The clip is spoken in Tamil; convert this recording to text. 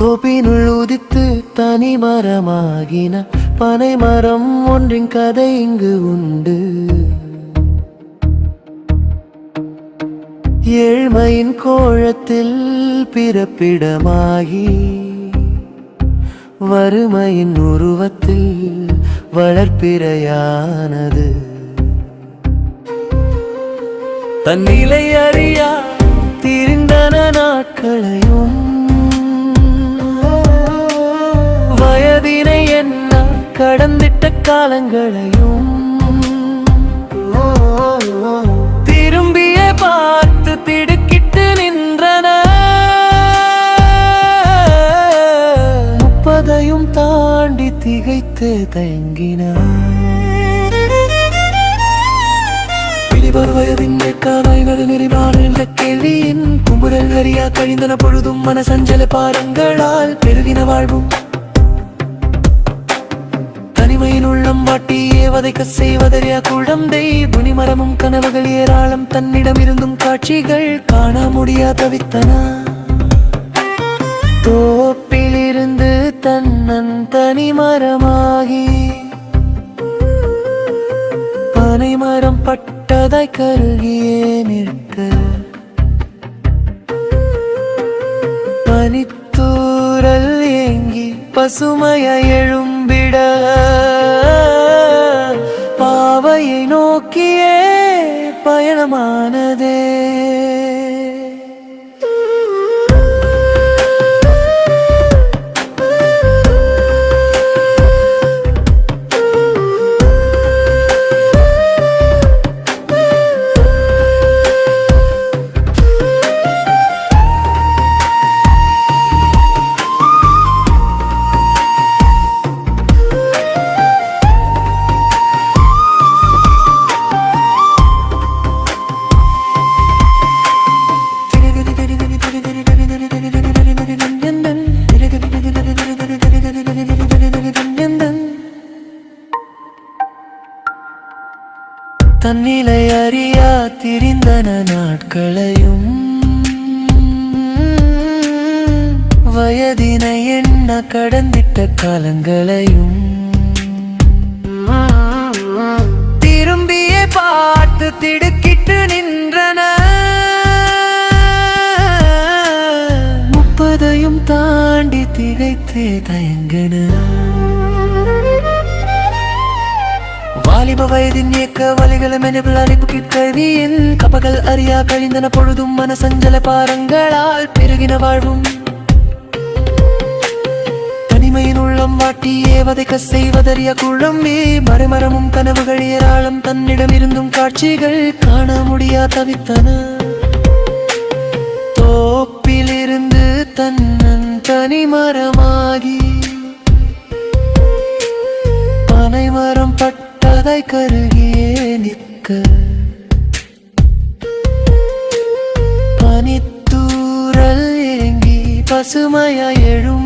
தோப்பினுள் உதித்து தனி மரமாகின பனை மரம் ஒன்றின் கதை இங்கு உண்டு. ஏழ்மையின் கோலத்தில் பிறப்பிடமாகி வறுமையின் உருவத்தில் வளர்ப்பிறையானது. தன்னிலை அறியா திரிந்தன நாட்களையும் வயதினை என்ன கடந்திட்ட காலங்களையும் திரும்பிய பார்த்து திடுக்கிட்டு நின்றன. 30ஐயும் தாண்டி திகைத்து தயங்கின. வயதின் காலைகளில் நெறிவான கேள்வியின் கும்புரல் அறியா கழிந்தன பொழுதும் மனசஞ்சல பாரங்களால் பெருகின வாழ்வும். தனிமையின் உள்ளம் வாட்டியே வதைக்க செய்வதறியா குழந்தை துணிமரமும் கனவுகள் ஏராளம் தன்னிடம் இருந்தும் காட்சிகள் காண முடியா தவித்தன. தோப்பிலிருந்து தன்னன் தனிமரமாகி பனைமரம் பட்டதாய் கருகியே நிற்க பனித்தூரல் ஏங்கி பசுமையாய் எழும்பிட பாவையை நோக்கியே பயணமானதே. தன்னிலை அறியா திரிந்தன நாட்களையும் வயதினை என்ன கடந்திட்ட காலங்களையும் திரும்பிய பார்த்து திடுக்கிட்டு நின்றன. 30ஐயும் தாண்டி திகைத்தே தயங்கன. வாலிப வயதின் ஏக்க வலிகளும் அழிப்பு கல்வியின் கப்பகள் அறியா கழிந்தன பொழுதும் மனசஞ்சல பாரங்களால் பெருகின வாழ்வும். தனிமையின் உள்ளம் வாட்டியே வதைக்க செய்வதறிய குழம்பே மறுமரமும் கனவுகள் ஏராளம் தன்னிடம் இருந்தும் காட்சிகள் காண முடியா தவித்தன. தோப்பிலிருந்து தன்னன் தனிமரமாகி பனைமரம் பட்டதாய் கருகியே நிற்க பனித்தூரல் ஏங்கி பசுமையாய் எழும்